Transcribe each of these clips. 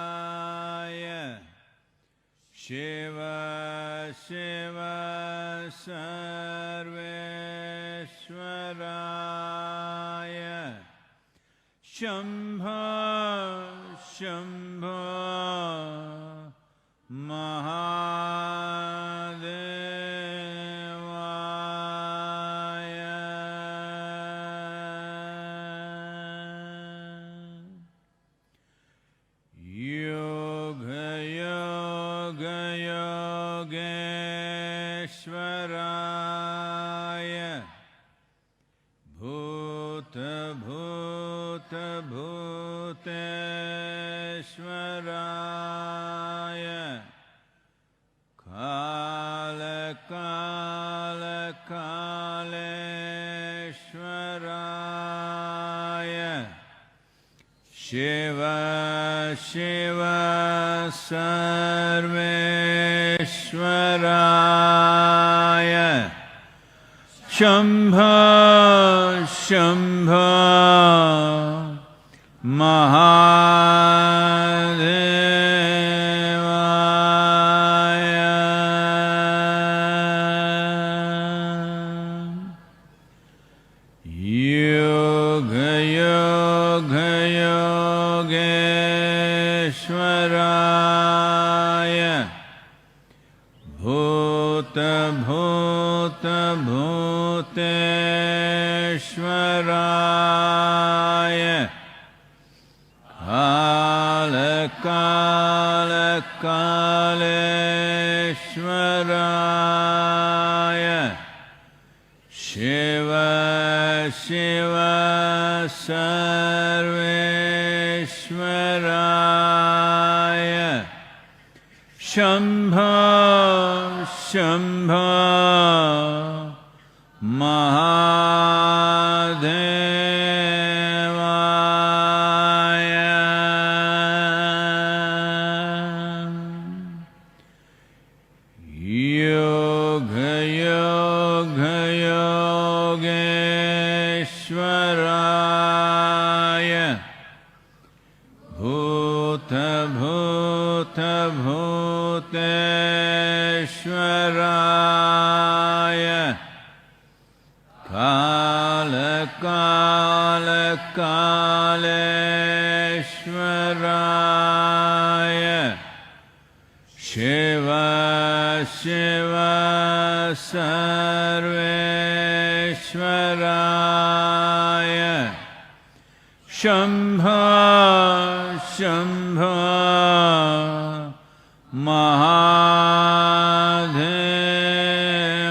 कालकालकालेश्वराय Shiva Shiva Sarveshwaraya Shambho Shambho Mahadevaya Yoga Yoga Yogeshwaraya Bhuta Bhuta Bhuteshwaraya Kala Kala Kaleshwaraya Shiva Shiva Sarveshwaraya Shambho Shambho Mahadevaya Yoga Yoga Yogeshwaraya Bhuta Bhuta Bhuteshwaraya Kala Kala Kaleshwaraya Shiva Shiva Sarveshwaraya Shambho Shambho Mahadevaya Yoga Yoga Yogeshwaraya Bhuta Bhuta Bhuteshwaraya Kala Kala Kaleshwaraya Shiva Shiva Sarveshwaraya Shambho Shambho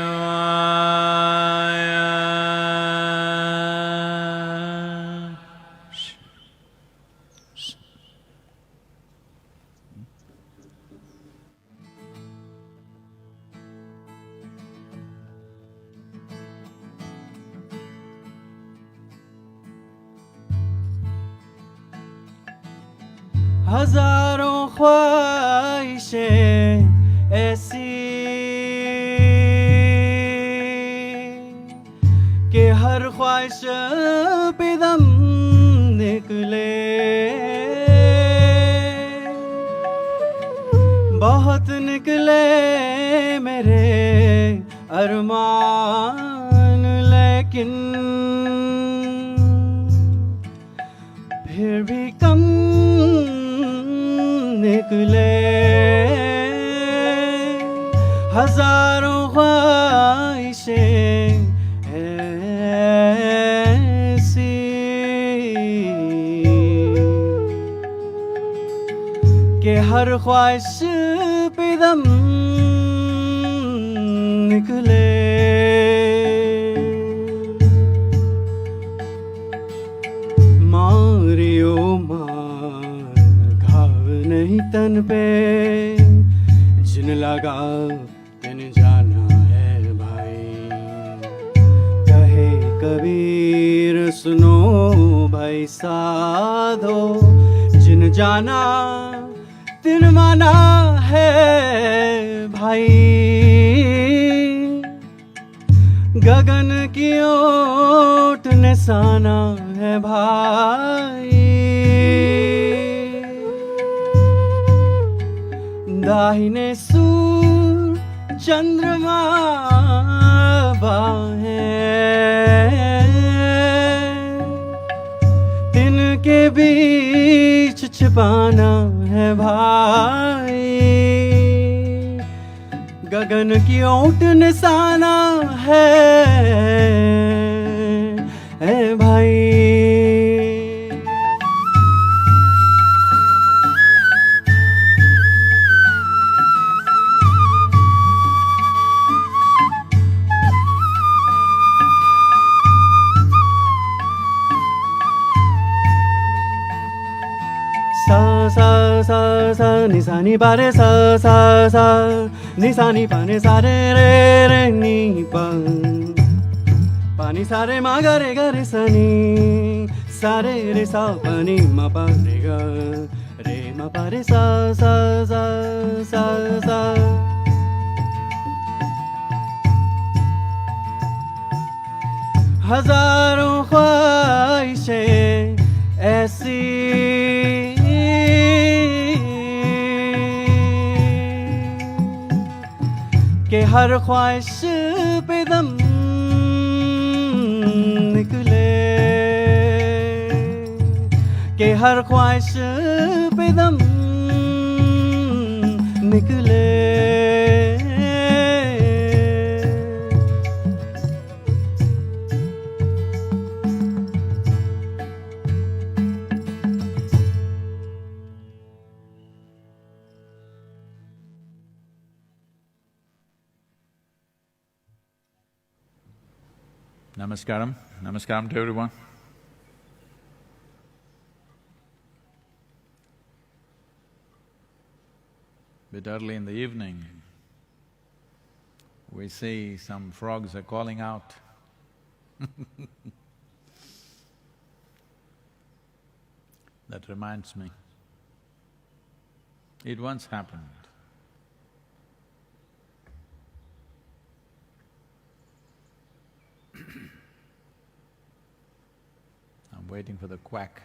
Mahadevaya हजारों ख्वाहिशें ऐसी कि हर ख्वाहिश पे दम निकले बहुत निकले मेरे अरमान लेकिन फिर भी कम निकले हजारों ख्वाहिशें ऐसी कि हर ख्वाहिश पे दम निकले मारियो नहीं तन पे जिन लगा तिन जाना है भाई कहे कबीर सुनो भाई साधो जिन जाना तिन माना है भाई गगन की ओट निशाना है भाई, दाहिने सूर चंद्रमा बाहें, तिनके बीच छिपाना है भाई, गगन की ओट निशाना है भाई। सा सा सा सा निशानी पारे सा सा सा निशानी पाने सारे रे रे नी पा पानी सारे मा गरे गरे सनी सारे रे सा पानी मा पा रे मा पा रे सा सा सा सा सा। हजारों ख्वाहिशें ऐसी कि हर ख्वाहिश पे दम निकले, कि हर ख्वाहिश पे दम निकले। Namaskaram. Namaskaram to everyone. Bit early in the evening, we see some frogs are calling out. That reminds me, it once happened. I'm waiting for the quack.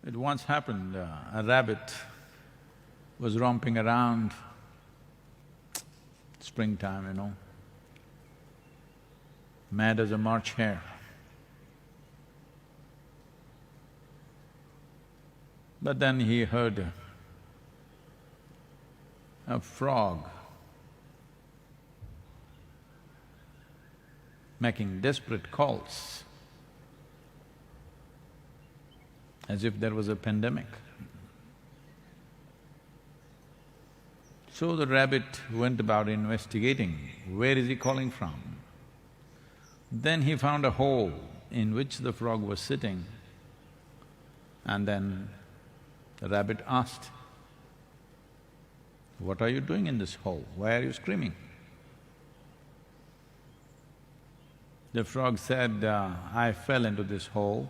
It once happened, a rabbit was romping around, springtime, you know, mad as a March hare. But then he heard a frog making desperate calls, as if there was a pandemic. So the rabbit went about investigating, where is he calling from? Then he found a hole in which the frog was sitting, and then the rabbit asked, "What are you doing in this hole? Why are you screaming?" The frog said, "I fell into this hole,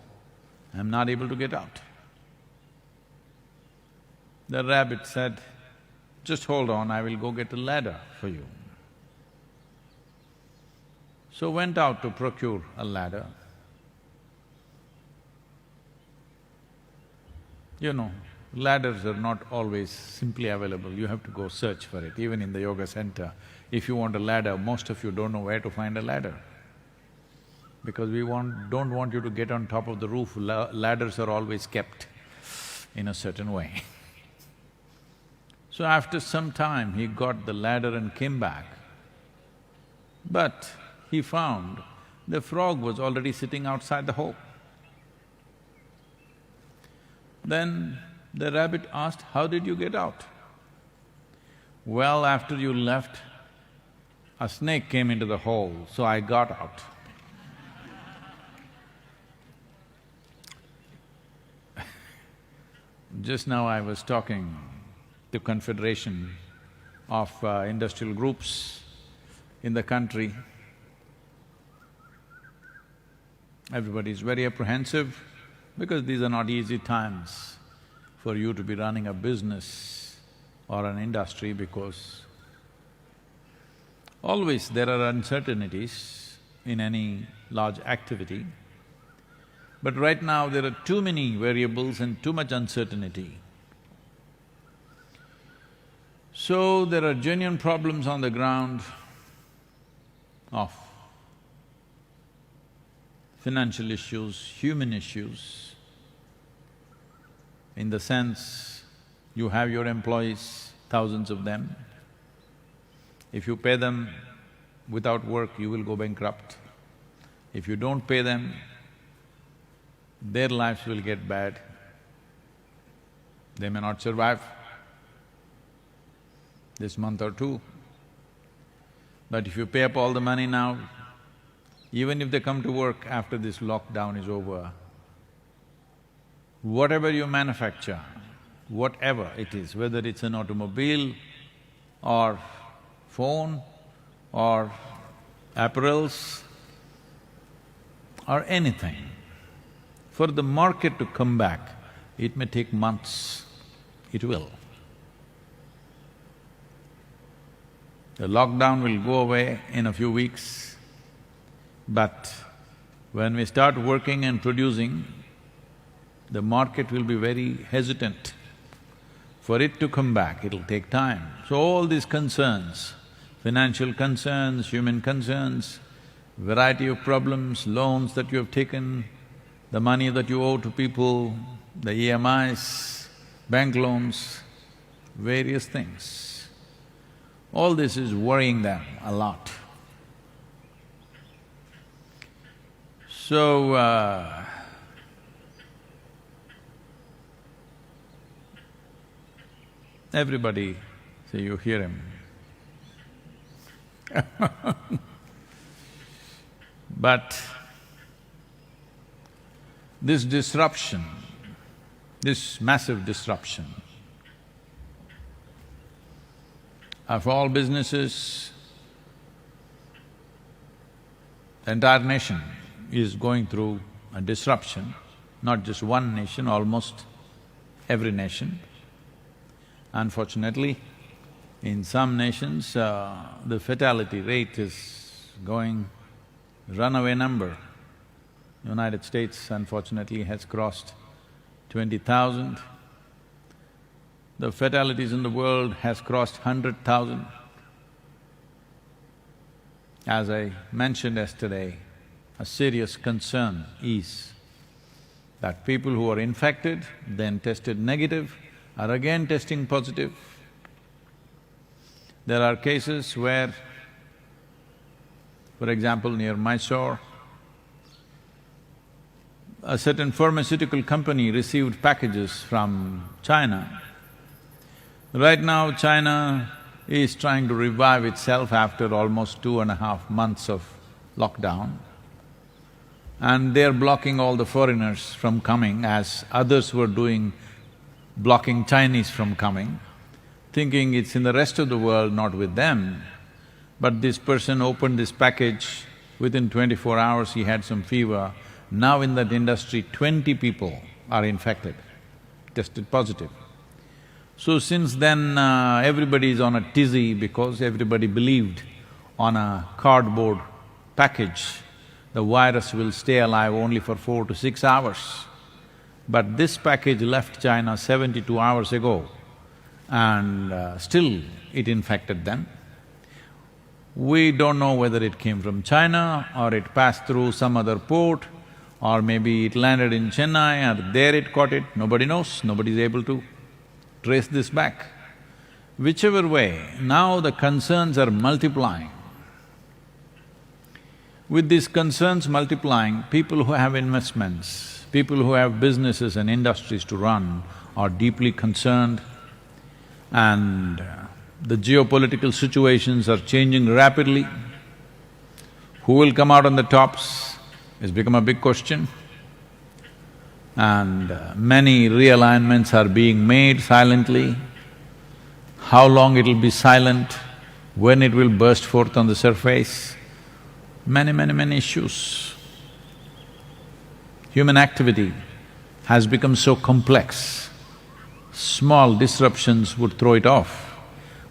I'm not able to get out." The rabbit said, "Just hold on, I will go get a ladder for you." So went out to procure a ladder. You know, ladders are not always simply available, you have to go search for it. Even in the yoga center, if you want a ladder, most of you don't know where to find a ladder. Because we don't want you to get on top of the roof, ladders are always kept in a certain way. So after some time, he got the ladder and came back. But he found the frog was already sitting outside the hole. Then the rabbit asked, "How did you get out?" "Well, after you left, a snake came into the hole, so I got out." Just now I was talking to Confederation of industrial groups in the country. Everybody is very apprehensive because these are not easy times for you to be running a business or an industry, because always there are uncertainties in any large activity. But right now there are too many variables and too much uncertainty. So there are genuine problems on the ground of financial issues, human issues, in the sense you have your employees, thousands of them. If you pay them without work, you will go bankrupt. If you don't pay them, their lives will get bad. They may not survive this month or two. But if you pay up all the money now, even if they come to work after this lockdown is over, whatever you manufacture, whatever it is, whether it's an automobile or phone or apparels or anything, for the market to come back, it may take months, it will. The lockdown will go away in a few weeks, but when we start working and producing, the market will be very hesitant. For it to come back, it'll take time. So all these concerns, financial concerns, human concerns, variety of problems, loans that you have taken, the money that you owe to people, the EMIs, bank loans, various things. All this is worrying them a lot. So, everybody, say you hear him. But this disruption, this massive disruption of all businesses, the entire nation is going through a disruption, not just one nation, almost every nation. Unfortunately, in some nations, the fatality rate is going runaway number. United States, unfortunately, has crossed 20,000. The fatalities in the world has crossed 100,000. As I mentioned yesterday, a serious concern is that people who are infected, then tested negative, are again testing positive. There are cases where, for example, near Mysore, a certain pharmaceutical company received packages from China. Right now, China is trying to revive itself after almost 2.5 months of lockdown. And they're blocking all the foreigners from coming, as others were doing, blocking Chinese from coming, thinking it's in the rest of the world, not with them. But this person opened this package, within 24 hours he had some fever. Now in that industry, 20 people are infected, tested positive. So since then, everybody is on a tizzy because everybody believed on a cardboard package, the virus will stay alive only for 4 to 6 hours. But this package left China 72 hours ago and still it infected them. We don't know whether it came from China or it passed through some other port, or maybe it landed in Chennai or there it caught it, nobody knows, nobody is able to trace this back. Whichever way, now the concerns are multiplying. With these concerns multiplying, people who have investments, people who have businesses and industries to run are deeply concerned, and the geopolitical situations are changing rapidly. Who will come out on the tops has become a big question, and many realignments are being made silently. how long it'll be silent, when it will burst forth on the surface, many issues. Human activity has become so complex, small disruptions would throw it off,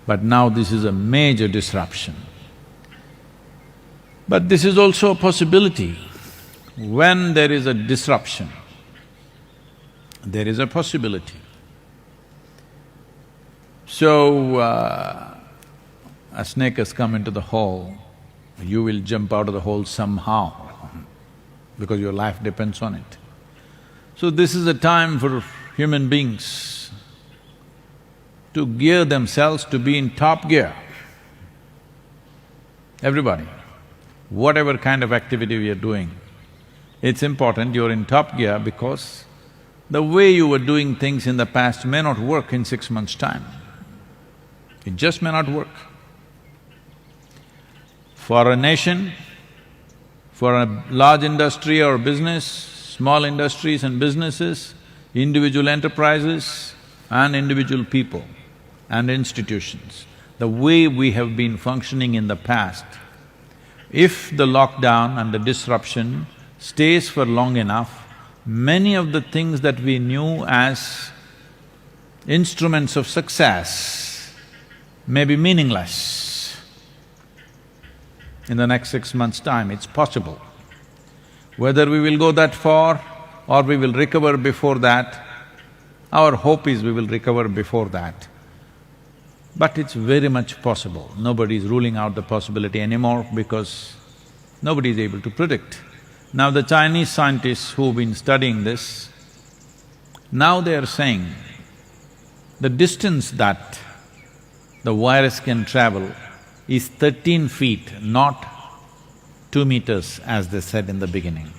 but now this is a major disruption. But this is also a possibility. When there is a disruption, there is a possibility. So, a snake has come into the hole, you will jump out of the hole somehow because your life depends on it. So this is a time for human beings to gear themselves to be in top gear. Everybody, whatever kind of activity we are doing, it's important you're in top gear because the way you were doing things in the past may not work in 6 months' time. It just may not work. For a nation, for a large industry or business, small industries and businesses, individual enterprises and individual people and institutions, the way we have been functioning in the past, if the lockdown and the disruption stays for long enough, many of the things that we knew as instruments of success may be meaningless. In the next 6 months' time, it's possible. Whether we will go that far or we will recover before that, our hope is we will recover before that. But it's very much possible. Nobody is ruling out the possibility anymore because nobody is able to predict. Now the Chinese scientists who've been studying this, now they are saying the distance that the virus can travel is 13 feet, not 2 meters as they said in the beginning.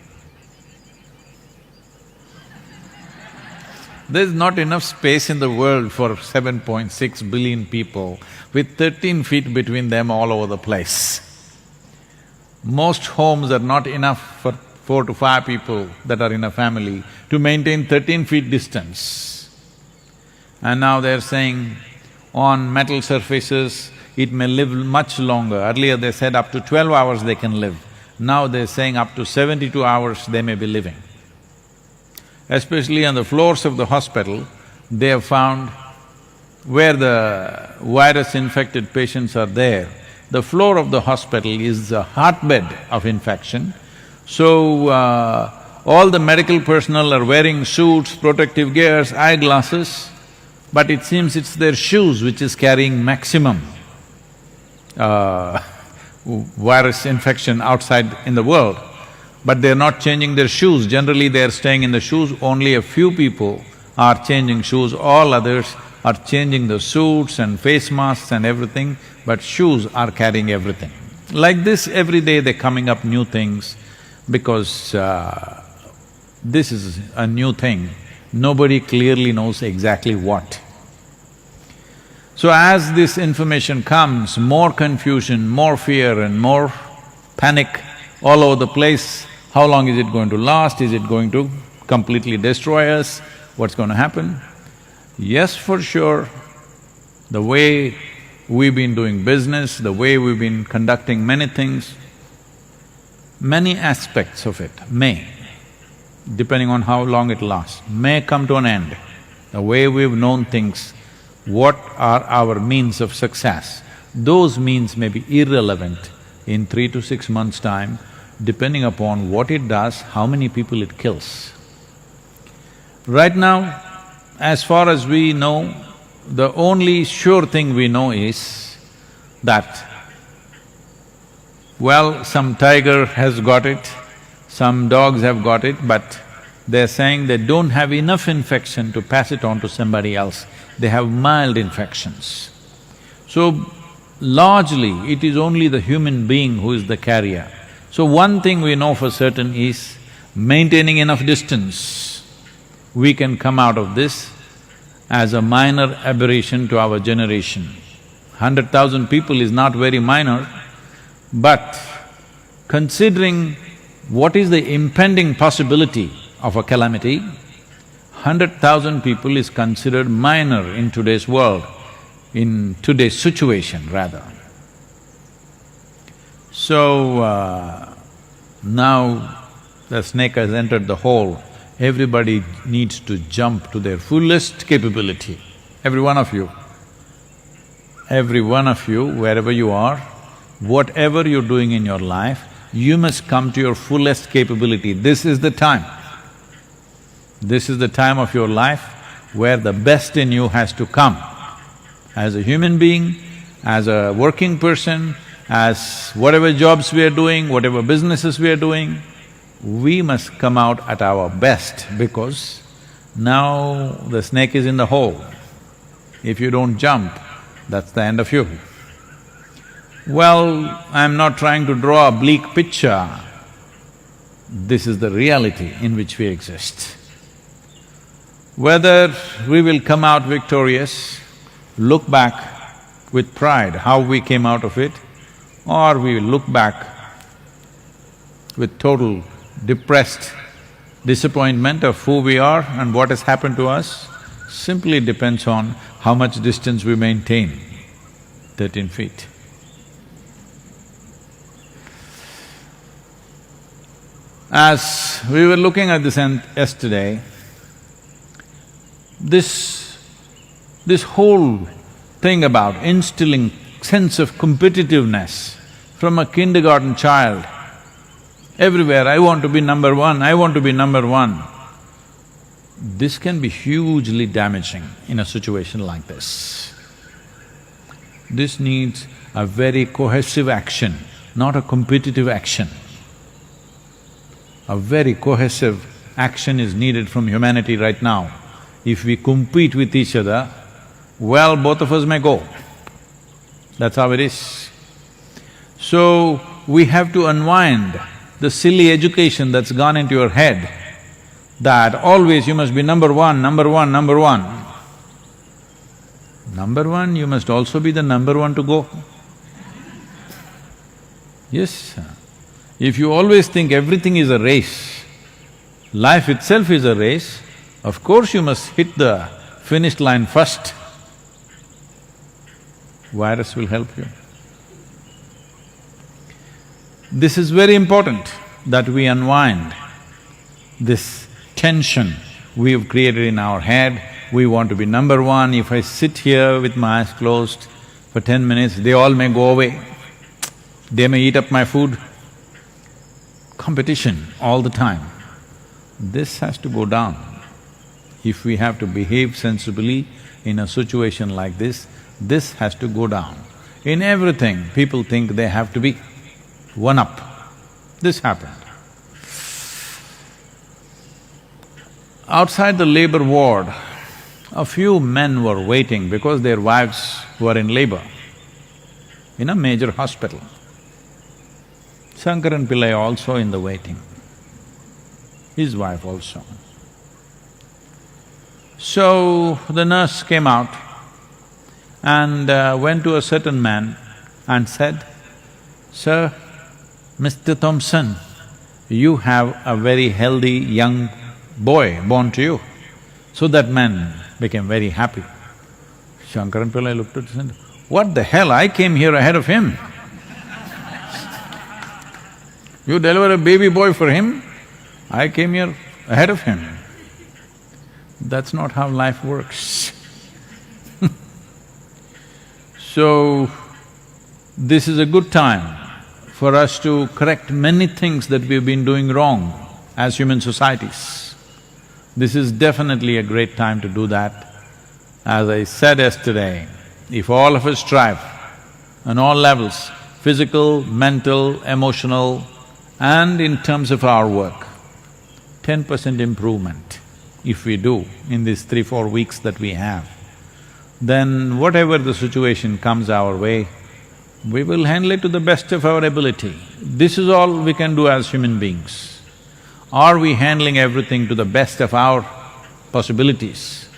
There's not enough space in the world for 7.6 billion people with 13 feet between them all over the place. Most homes are not enough for 4 to 5 people that are in a family to maintain 13 feet distance. And now they're saying on metal surfaces, it may live much longer. Earlier they said up to 12 hours they can live. Now they're saying up to 72 hours they may be living. Especially on the floors of the hospital, they have found where the virus-infected patients are there, the floor of the hospital is a hotbed of infection. So, all the medical personnel are wearing suits, protective gears, eyeglasses, but it seems it's their shoes which is carrying maximum virus infection outside in the world. But they're not changing their shoes, generally they're staying in the shoes, only a few people are changing shoes, all others are changing the suits and face masks and everything, but shoes are carrying everything. Like this, every day they're coming up new things because this is a new thing. Nobody clearly knows exactly what. So as this information comes, more confusion, more fear and more panic all over the place. How long is it going to last? Is it going to completely destroy us? What's going to happen? Yes, for sure, the way we've been doing business, the way we've been conducting many things, many aspects of it may, depending on how long it lasts, may come to an end. The way we've known things, what are our means of success, those means may be irrelevant in 3 to 6 months' time, depending upon what it does, how many people it kills. Right now, as far as we know, the only sure thing we know is that, well, some tiger has got it, some dogs have got it, but they're saying they don't have enough infection to pass it on to somebody else, they have mild infections. So, largely, it is only the human being who is the carrier. So one thing we know for certain is, maintaining enough distance, we can come out of this as a minor aberration to our generation. 100,000 people is not very minor, but considering what is the impending possibility of a calamity, 100,000 people is considered minor in today's world. in today's situation rather. So, now the snake has entered the hole, everybody needs to jump to their fullest capability. Every one of you, wherever you are, whatever you're doing in your life, you must come to your fullest capability. This is the time. This is the time of your life where the best in you has to come. As a human being, as a working person, as whatever jobs we are doing, whatever businesses we are doing, we must come out at our best because now the snake is in the hole. If you don't jump, that's the end of you. Well, I'm not trying to draw a bleak picture. This is the reality in which we exist. Whether we will come out victorious, look back with pride how we came out of it, or we will look back with total depressed disappointment of who we are and what has happened to us, simply depends on how much distance we maintain, 13 feet. As we were looking at this yesterday, this whole thing about instilling sense of competitiveness from a kindergarten child, everywhere, I want to be number one, I want to be number one. This can be hugely damaging in a situation like this. This needs a very cohesive action, not a competitive action. A very cohesive action is needed from humanity right now. If we compete with each other, well, both of us may go. That's how it is. So, we have to unwind the silly education that's gone into your head that always you must be number one, number one, number one. Number one, you must also be the number one to go. Yes, if you always think everything is a race, life itself is a race, of course you must hit the finish line first. Virus will help you. This is very important that we unwind this tension we have created in our head. We want to be number one. If I sit here with my eyes closed for 10 minutes, they all may go away. They may eat up my food. Competition all the time. This has to go down. If we have to behave sensibly in a situation like this has to go down. In everything, people think they have to be one up. This happened. Outside the labor ward, a few men were waiting because their wives were in labor in a major hospital. Shankaran Pillai also in the waiting, his wife also. So, the nurse came out and went to a certain man and said, "Sir, Mr. Thompson, you have a very healthy young boy born to you." So that man became very happy. Shankaran Pillai looked at him and said, "What the hell, I came here ahead of him. You deliver a baby boy for him, I came here ahead of him." That's not how life works. So, this is a good time for us to correct many things that we've been doing wrong as human societies. This is definitely a great time to do that. As I said yesterday, if all of us strive on all levels, physical, mental, emotional, and in terms of our work, 10% improvement if we do in these 3-4 weeks that we have, then whatever the situation comes our way, we will handle it to the best of our ability. This is all we can do as human beings. Are we handling everything to the best of our possibilities?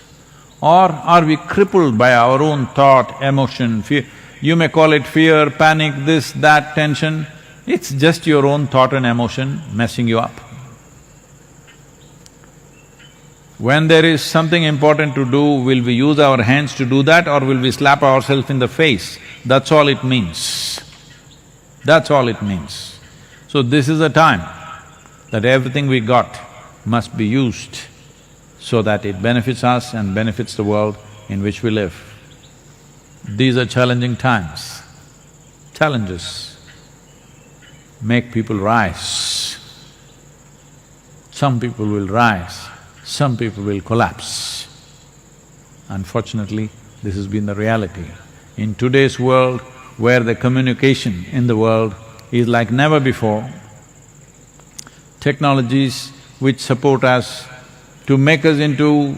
Or are we crippled by our own thought, emotion, fear? You may call it fear, panic, this, that, tension. It's just your own thought and emotion messing you up. When there is something important to do, will we use our hands to do that or will we slap ourselves in the face? That's all it means. That's all it means. So this is a time that everything we got must be used so that it benefits us and benefits the world in which we live. These are challenging times. Challenges make people rise. Some people will rise, some people will collapse. Unfortunately, this has been the reality. In today's world, where the communication in the world is like never before, technologies which support us to make us into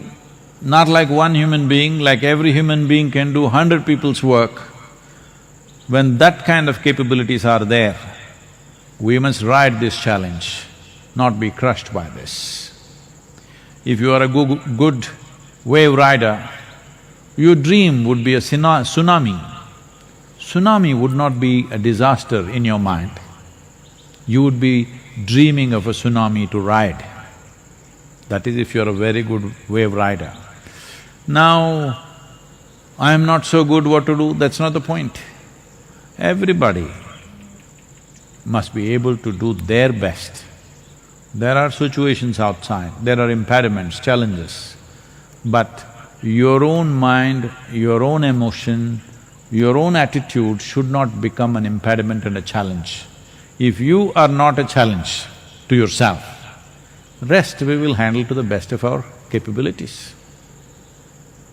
not like one human being, like every human being can do 100 people's work. When that kind of capabilities are there, we must ride this challenge, not be crushed by this. If you are a good wave rider, your dream would be a tsunami. Tsunami would not be a disaster in your mind. You would be dreaming of a tsunami to ride. That is if you're a very good wave rider. Now, I am not so good, what to do? That's not the point. Everybody must be able to do their best. There are situations outside, there are impediments, challenges, but your own mind, your own emotion, your own attitude should not become an impediment and a challenge. If you are not a challenge to yourself, rest we will handle to the best of our capabilities.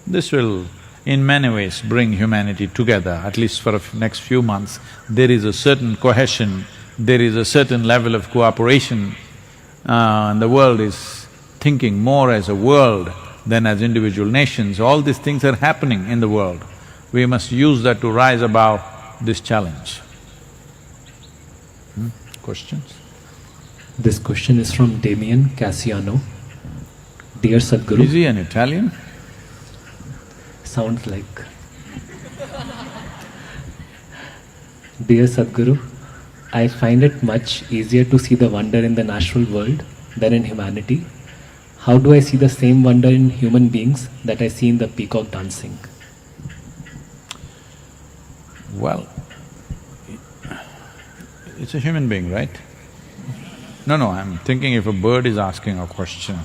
This will in many ways bring humanity together, at least for next few months. There is a certain cohesion, there is a certain level of cooperation, and the world is thinking more as a world than as individual nations. All these things are happening in the world. We must use that to rise above this challenge. Questions? This question is from Damien Cassiano. Dear Sadhguru… Is he an Italian? Sounds like… Dear Sadhguru, I find it much easier to see the wonder in the natural world than in humanity. How do I see the same wonder in human beings that I see in the peacock dancing? Well, it's a human being, right? No, I'm thinking if a bird is asking a question.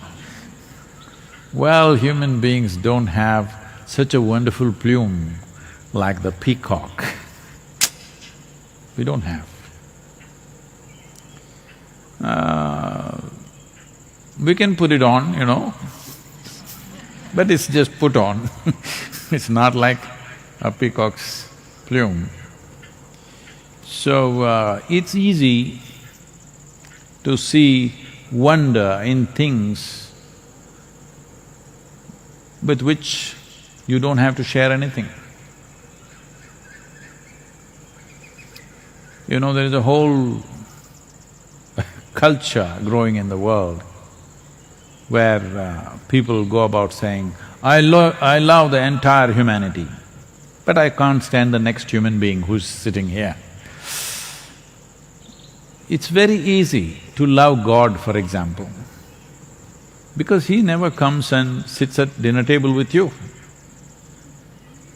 Well, human beings don't have such a wonderful plume like the peacock. We don't have. We can put it on, you know, but it's just put on it's not like a peacock's plume. So, it's easy to see wonder in things with which you don't have to share anything. You know, there is a whole culture growing in the world where people go about saying, I love the entire humanity, but I can't stand the next human being who's sitting here. It's very easy to love God, for example, because He never comes and sits at dinner table with you.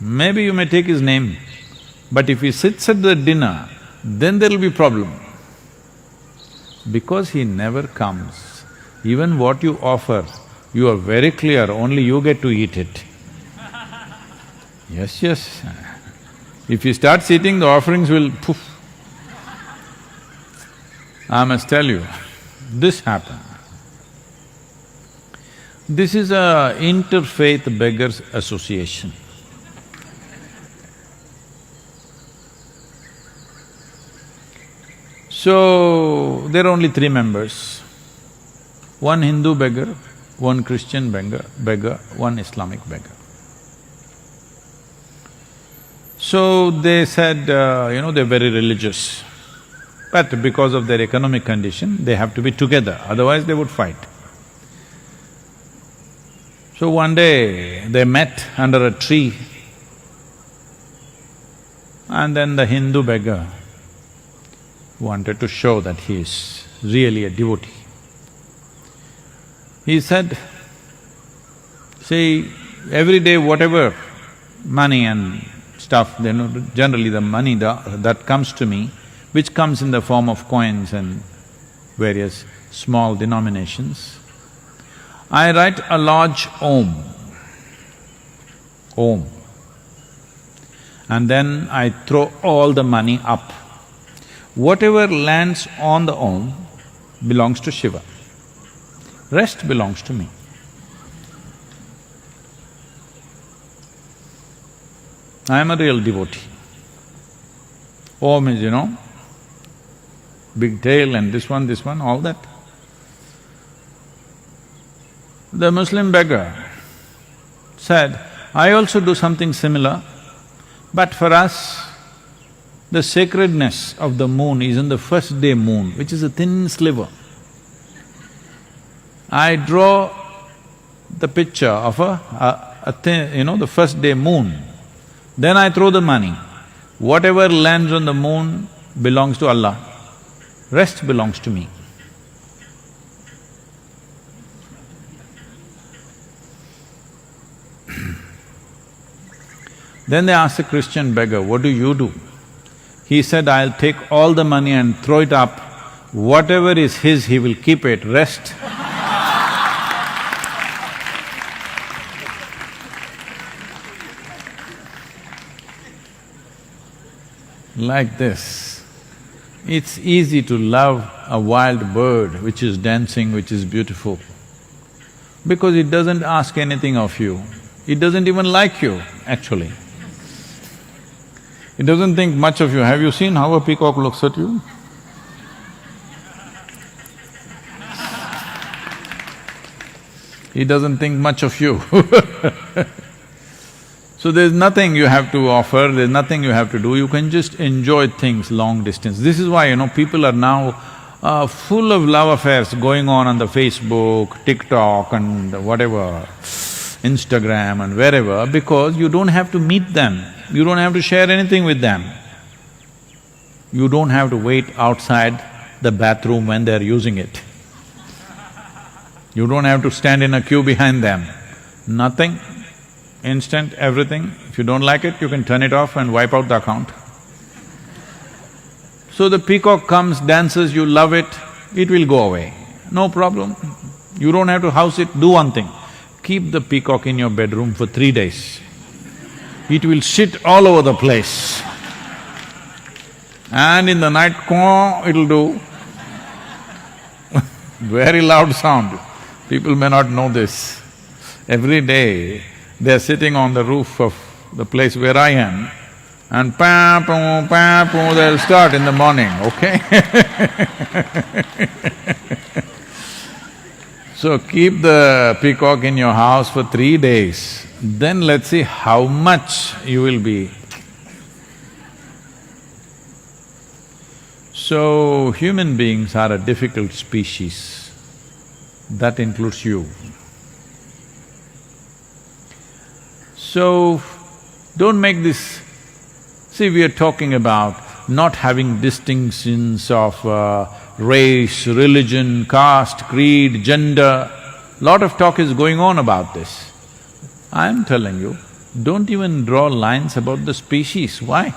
Maybe you may take His name, but if He sits at the dinner, then there'll be problem. Because He never comes, even what you offer, you are very clear, only you get to eat it. Yes. If you start eating, the offerings will poof. I must tell you, this happened. This is a interfaith beggars association. So, there are only 3 members, one Hindu beggar, one Christian beggar, one Islamic beggar. So they said, they're very religious, but because of their economic condition, they have to be together, otherwise they would fight. So one day, they met under a tree, and then the Hindu beggar wanted to show that he is really a devotee. He said, See, every day whatever money and stuff, generally the money that comes to me, which comes in the form of coins and various small denominations, I write a large Om, Om, and then I throw all the money up. Whatever lands on the Om belongs to Shiva, rest belongs to me. I am a real devotee. Om is, big tail and this one, all that. The Muslim beggar said, I also do something similar, but for us, the sacredness of the moon is on the first day moon, which is a thin sliver. I draw the picture of a thin, the first day moon. Then I throw the money. Whatever lands on the moon belongs to Allah, rest belongs to me. Then they asked a Christian beggar, what do? He said, I'll take all the money and throw it up. Whatever is his, he will keep it, rest. Like this. It's easy to love a wild bird which is dancing, which is beautiful, because it doesn't ask anything of you. It doesn't even like you, actually. It doesn't think much of you. Have you seen how a peacock looks at you? He doesn't think much of you So there's nothing you have to offer, there's nothing you have to do, you can just enjoy things long distance. This is why, people are now full of love affairs going on the Facebook, TikTok and whatever, Instagram and wherever, because you don't have to meet them, you don't have to share anything with them. You don't have to wait outside the bathroom when they're using it. You don't have to stand in a queue behind them. Nothing, instant, everything. If you don't like it, you can turn it off and wipe out the account. So the peacock comes, dances, you love it, it will go away, no problem. You don't have to house it, do one thing, keep the peacock in your bedroom for 3 days. It will sit all over the place. And in the night, caw, it'll do very loud sound. People may not know this. Every day, they're sitting on the roof of the place where I am, and pa-poo, they'll start in the morning, okay? So keep the peacock in your house for 3 days, then let's see how much you will be. So, human beings are a difficult species, that includes you. So, don't make this… See, we are talking about not having distinctions of race, religion, caste, creed, gender. Lot of talk is going on about this. I am telling you, don't even draw lines about the species. Why?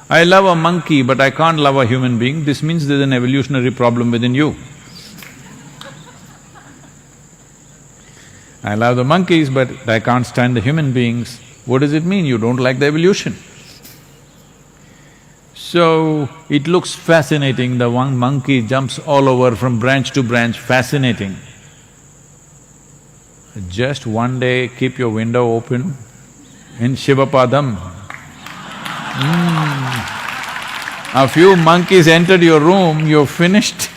I love a monkey but I can't love a human being, this means there's an evolutionary problem within you. I love the monkeys but I can't stand the human beings. What does it mean? You don't like the evolution. So, it looks fascinating, the one monkey jumps all over from branch to branch, fascinating. Just one day keep your window open in Shivapadam. A few monkeys entered your room, you're finished.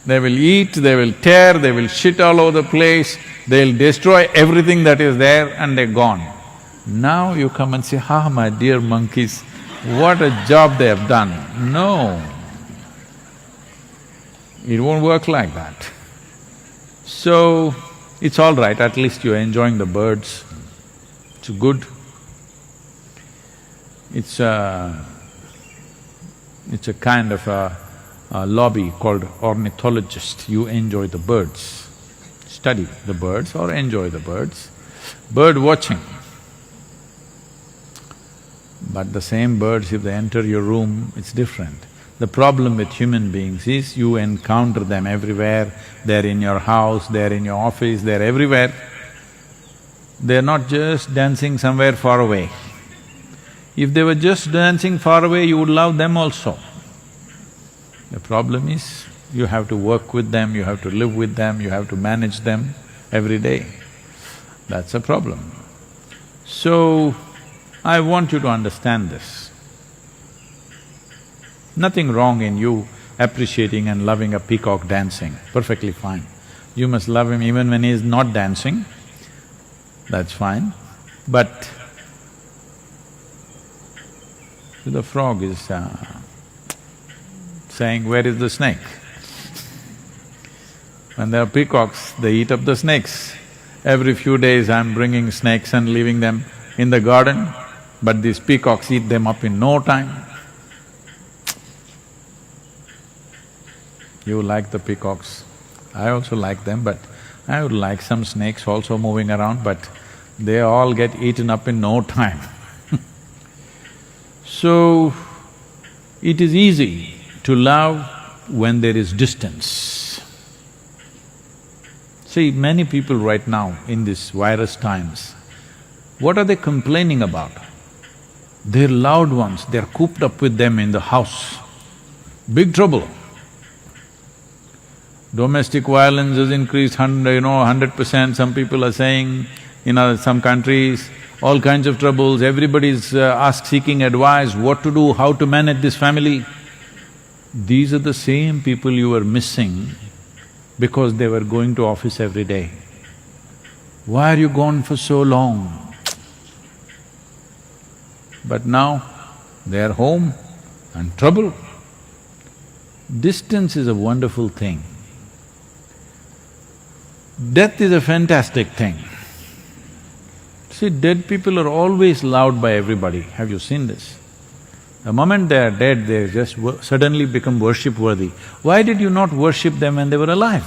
They will eat, they will tear, they will shit all over the place, they'll destroy everything that is there and they're gone. Now you come and say, ah, my dear monkeys, what a job they have done. No, it won't work like that. So, it's all right, at least you're enjoying the birds, it's good. It's a kind of a lobby called ornithologist, you enjoy the birds. study the birds or enjoy the birds. Bird watching. But the same birds, if they enter your room, it's different. The problem with human beings is you encounter them everywhere, they're in your house, they're in your office, they're everywhere. They're not just dancing somewhere far away. If they were just dancing far away, you would love them also. The problem is, you have to work with them, you have to live with them, you have to manage them every day. That's a problem. So, I want you to understand this. Nothing wrong in you appreciating and loving a peacock dancing, perfectly fine. You must love him even when he is not dancing, that's fine. But the frog is saying, where is the snake? When there are peacocks, they eat up the snakes. Every few days I'm bringing snakes and leaving them in the garden, but these peacocks eat them up in no time. You like the peacocks, I also like them, but I would like some snakes also moving around, but they all get eaten up in no time. So, it is easy to love when there is distance. See, many people right now in this virus times, what are they complaining about? Their loved ones, they're cooped up with them in the house. Big trouble. Domestic violence has increased 100%, some people are saying, in some countries, all kinds of troubles, everybody's seeking advice, what to do, how to manage this family. These are the same people you were missing because they were going to office every day. Why are you gone for so long? But now, they are home and trouble. Distance is a wonderful thing. Death is a fantastic thing. See, dead people are always loved by everybody, have you seen this? The moment they are dead, they just suddenly become worship-worthy. Why did you not worship them when they were alive?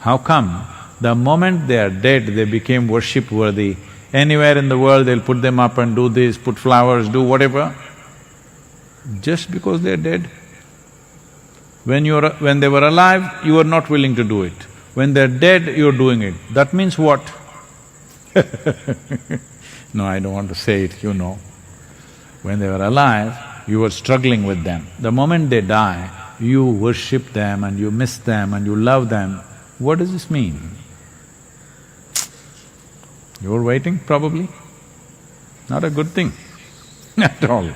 How come the moment they are dead, they became worship-worthy? Anywhere in the world, they'll put them up and do this, put flowers, do whatever. Just because they're dead. When they were alive, you were not willing to do it. When they're dead, you're doing it. That means what? No, I don't want to say it, you know. When they were alive, you were struggling with them. The moment they die, you worship them and you miss them and you love them. What does this mean? You're waiting, probably? Not a good thing at all.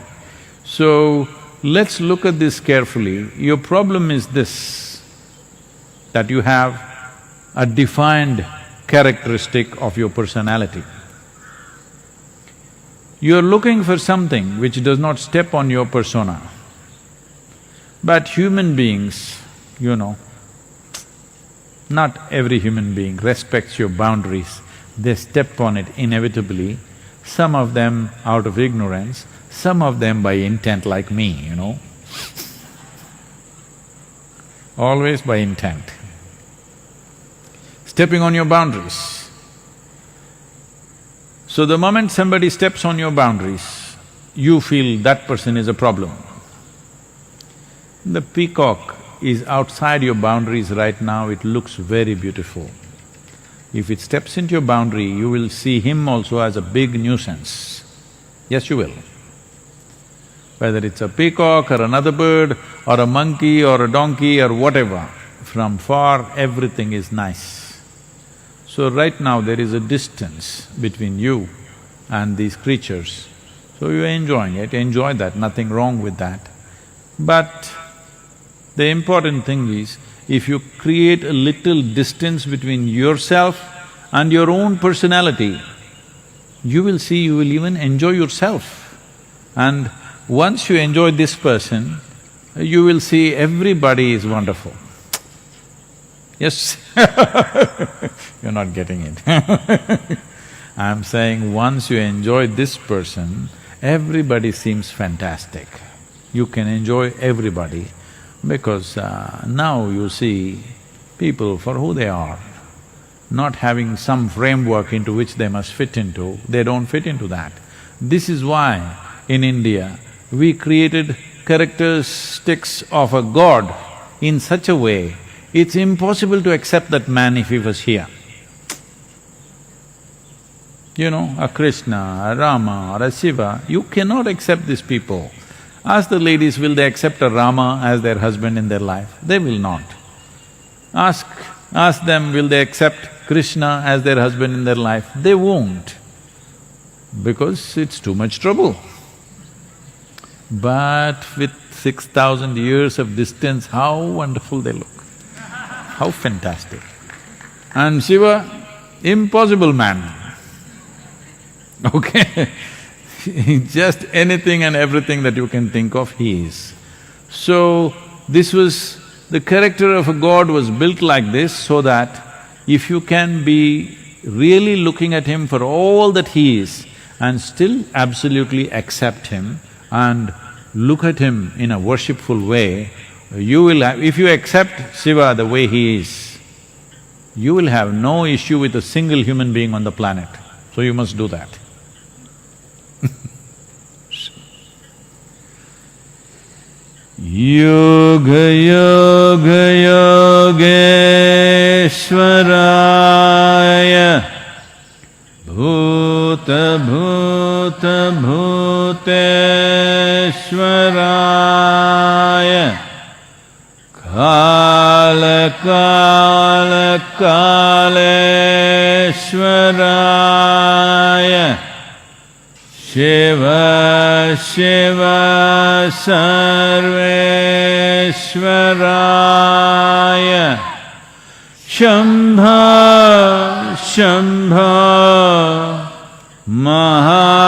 So, let's look at this carefully. Your problem is this, that you have a defined characteristic of your personality. You're looking for something which does not step on your persona. But human beings, not every human being respects your boundaries. They step on it inevitably, some of them out of ignorance, some of them by intent like me, always by intent. Stepping on your boundaries. So the moment somebody steps on your boundaries, you feel that person is a problem. The peacock is outside your boundaries right now, it looks very beautiful. If it steps into your boundary, you will see him also as a big nuisance. Yes, you will. Whether it's a peacock or another bird or a monkey or a donkey or whatever, from far everything is nice. So right now there is a distance between you and these creatures. So you're enjoying it, enjoy that, nothing wrong with that. But the important thing is, if you create a little distance between yourself and your own personality, you will see you will even enjoy yourself. And once you enjoy this person, you will see everybody is wonderful. Yes? You're not getting it. I'm saying once you enjoy this person, everybody seems fantastic. You can enjoy everybody because now you see people for who they are, not having some framework into which they must fit into, they don't fit into that. This is why in India, we created characteristics of a god in such a way, it's impossible to accept that man if he was here. You know, a Krishna, a Rama or a Shiva, you cannot accept these people. Ask the ladies, will they accept a Rama as their husband in their life? They will not. Ask them, will they accept Krishna as their husband in their life? They won't, because it's too much trouble. But with 6,000 years of distance, how wonderful they look, how fantastic. And Shiva, impossible man. Okay? Just anything and everything that you can think of, he is. So, this was… the character of a god was built like this so that if you can be really looking at him for all that he is and still absolutely accept him and look at him in a worshipful way, you will have… if you accept Shiva the way he is, you will have no issue with a single human being on the planet. So you must do that. Yoga Yoga Yogeshwaraya Bhuta Bhuta Bhuteshwaraya Kala Kala Kaleshwaraya Shiva Shiva Sarveshwaraya Shambha Shambha Maha